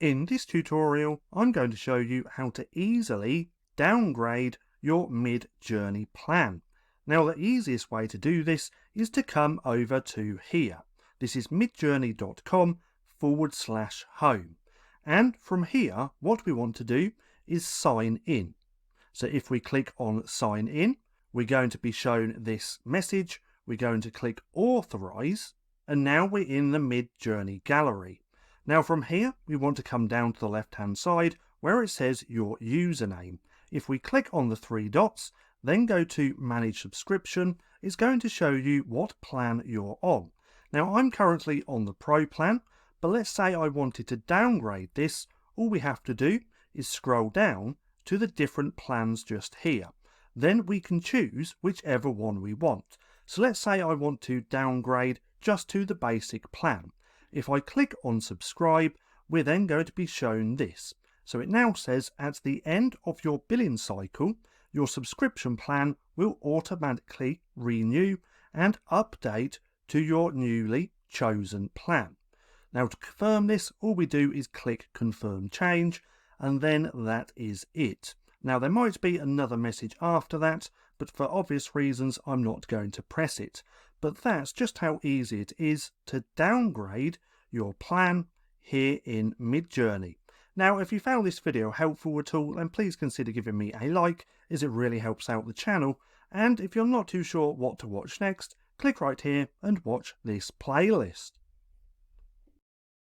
In this tutorial, I'm going to show you how to easily downgrade your Midjourney plan. Now, the easiest way to do this is to come over to here. This is midjourney.com/home. And from here, what we want to do is sign in. So if we click on sign in, we're going to be shown this message. We're going to click authorize, and now we're in the Midjourney gallery. Now from here, we want to come down to the left-hand side where it says your username. If we click on the three dots, then go to Manage Subscription, it's going to show you what plan you're on. Now I'm currently on the Pro plan, but let's say I wanted to downgrade this. All we have to do is scroll down to the different plans just here. Then we can choose whichever one we want. So let's say I want to downgrade just to the basic plan. If I click on subscribe, we're then going to be shown this. So it now says at the end of your billing cycle, your subscription plan will automatically renew and update to your newly chosen plan. Now to confirm this, all we do is click confirm change, and then that is it. Now there might be another message after that, but for obvious reasons I'm not going to press it. But that's just how easy it is to downgrade your plan here in Midjourney. Now if you found this video helpful at all, then please consider giving me a like, as it really helps out the channel. And if you're not too sure what to watch next, click right here and watch this playlist.